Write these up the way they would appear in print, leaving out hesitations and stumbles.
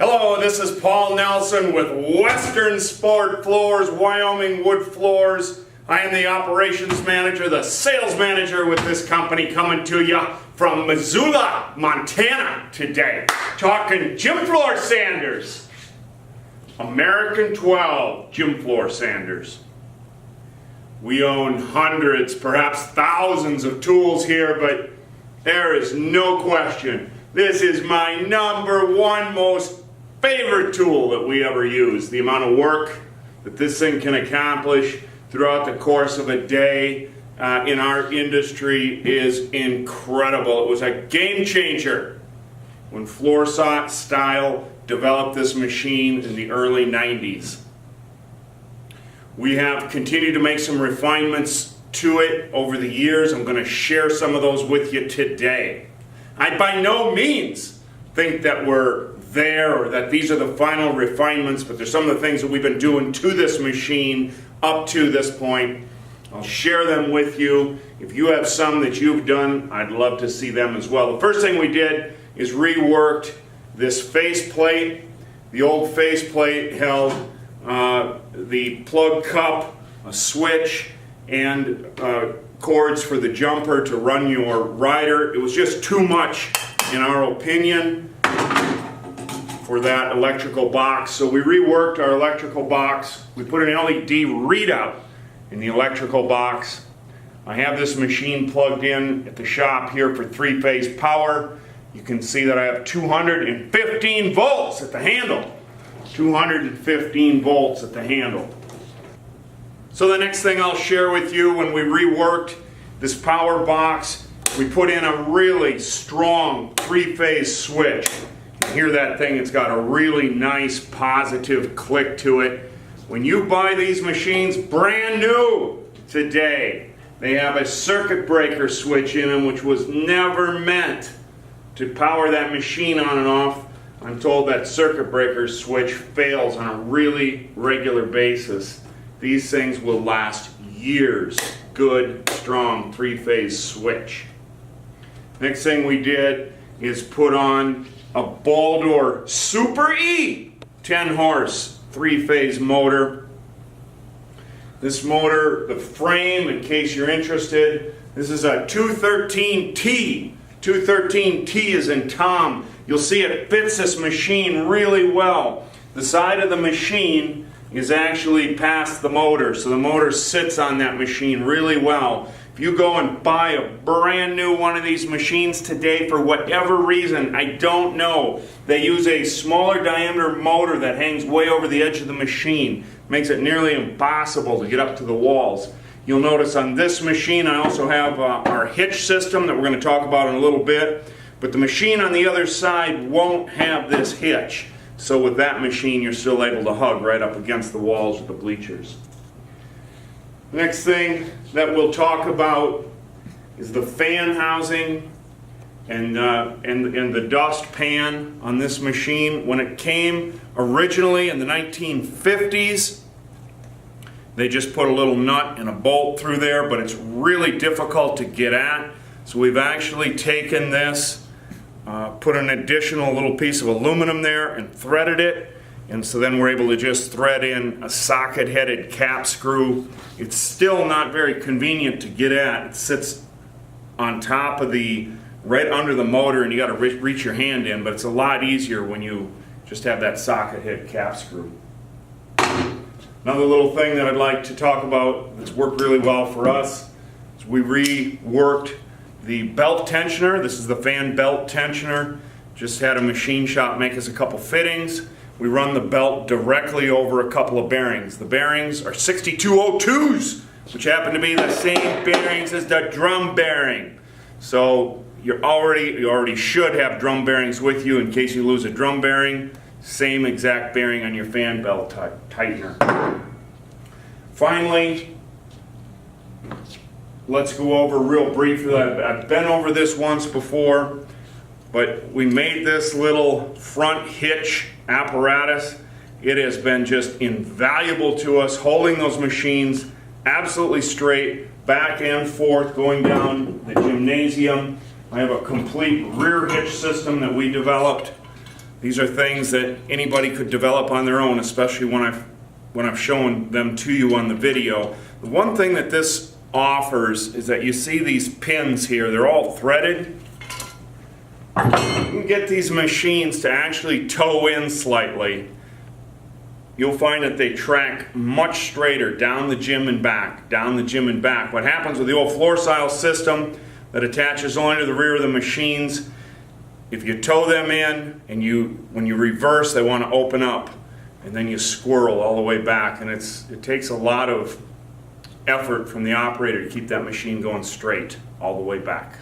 Hello, this is Paul Nelson with Western Sport Floors, Wyoming Wood Floors. I am the operations manager, the sales manager with this company, coming to you from Missoula, Montana today. Talking gym floor sanders. American 12 gym floor sanders. We own hundreds, perhaps thousands of tools here, but there is no question. This is my number one most favorite tool that we ever use. The amount of work that this thing can accomplish throughout the course of a day in our industry is incredible. It was a game changer when Floor Style developed this machine in the early 90s. We have continued to make some refinements to it over the years. I'm going to share some of those with you today. I by no means think that we're there or that these are the final refinements, but there's some of the things that we've been doing to this machine up to this point. I'll share them with you. If you have some that you've done, I'd love to see them as well. The first thing we did is reworked this face plate. The old face plate held the plug cup, a switch, and cords for the jumper to run your rider. It was just too much, in our opinion, for that electrical box. So we reworked our electrical box. We put an LED readout in the electrical box. I have this machine plugged in at the shop here for 3-phase power. You can see that I have 215 volts at the handle. 215 volts at the handle. So the next thing I'll share with you, when we reworked this power box, we put in a really strong 3-phase switch. You hear that thing, it's got a really nice positive click to it. When you buy these machines brand new today, they have a circuit breaker switch in them, which was never meant to power that machine on and off. I'm told that circuit breaker switch fails on a really regular basis. These things will last years. Good, strong 3-phase switch. Next thing we did is put on a Baldor Super E 10 horse 3-phase motor. This motor, the frame, in case you're interested, this is a 213T. 213T is in Tom. You'll see it fits this machine really well. The side of the machine is actually past the motor, so the motor sits on that machine really well. If you go and buy a brand new one of these machines today, for whatever reason, I don't know, they use a smaller diameter motor that hangs way over the edge of the machine. Makes it nearly impossible to get up to the walls. You'll notice on this machine I also have our hitch system that we're going to talk about in a little bit, but the machine on the other side won't have this hitch. So with that machine you're still able to hug right up against the walls of the bleachers. Next thing that we'll talk about is the fan housing and the dust pan on this machine. When it came originally in the 1950s, they just put a little nut and a bolt through there, but it's really difficult to get at. So we've actually taken this, put an additional little piece of aluminum there and threaded it. And so then we're able to just thread in a socket-headed cap screw. It's still not very convenient to get at. It sits on top of right under the motor, and you got to reach your hand in, but it's a lot easier when you just have that socket-head cap screw. Another little thing that I'd like to talk about that's worked really well for us is we reworked the belt tensioner. This is the fan belt tensioner. Just had a machine shop make us a couple fittings. We run the belt directly over a couple of bearings. The bearings are 6202s, which happen to be the same bearings as the drum bearing. So you already should have drum bearings with you in case you lose a drum bearing. Same exact bearing on your fan belt tightener. Finally, let's go over real briefly. I've been over this once before, but we made this little front hitch apparatus. It has been just invaluable to us, holding those machines absolutely straight, back and forth, going down the gymnasium. I have a complete rear hitch system that we developed These are things that anybody could develop on their own, especially when I've shown them to you on the video. The one thing that this offers is that you see these pins here, they're all threaded. You can get these machines to actually toe in slightly. You'll find that they track much straighter down the gym and back, down the gym and back. What happens with the old floor style system that attaches only to the rear of the machines, if you toe them in and when you reverse, they want to open up, and then you squirrel all the way back, and it takes a lot of effort from the operator to keep that machine going straight all the way back.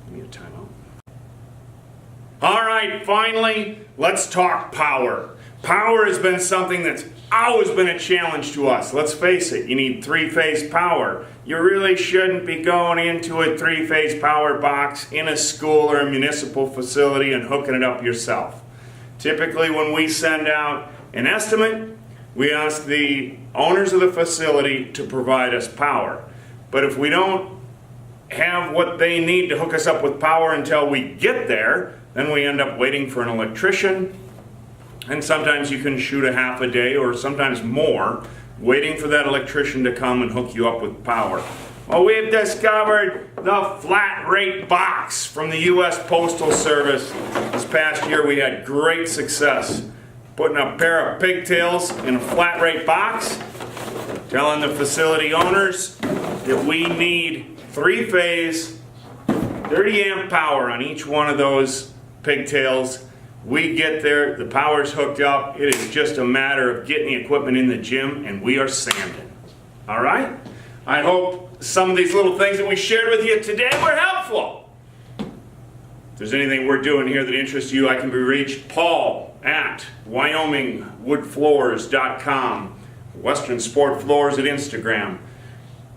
Give me a timeout. All right, finally, let's talk power. Power has been something that's always been a challenge to us. Let's face it, you need three-phase power. You really shouldn't be going into a three-phase power box in a school or a municipal facility and hooking it up yourself. Typically, when we send out an estimate, we ask the owners of the facility to provide us power. But if we don't have what they need to hook us up with power until we get there, then we end up waiting for an electrician. And sometimes you can shoot a half a day or sometimes more waiting for that electrician to come and hook you up with power. Well, we've discovered the flat rate box from the U.S. Postal Service. This past year we had great success putting a pair of pigtails in a flat rate box, telling the facility owners that we need three-phase 30 amp power on each one of those pigtails. We get there, the power's hooked up, it is just a matter of getting the equipment in the gym, and we are sanding. All right? I hope some of these little things that we shared with you today were helpful. If there's anything we're doing here that interests you, I can be reached, Paul at WyomingWoodFloors.com, Western Sport Floors at Instagram.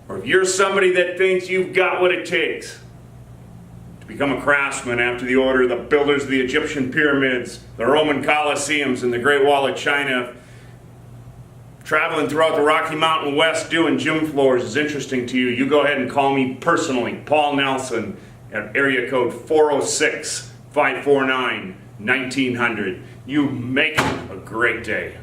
Or if you're somebody that thinks you've got what it takes become a craftsman after the order of the builders of the Egyptian pyramids, the Roman Colosseums, and the Great Wall of China, traveling throughout the Rocky Mountain West doing gym floors is interesting to you, you go ahead and call me personally, Paul Nelson, at area code 406-549-1900. You make it a great day.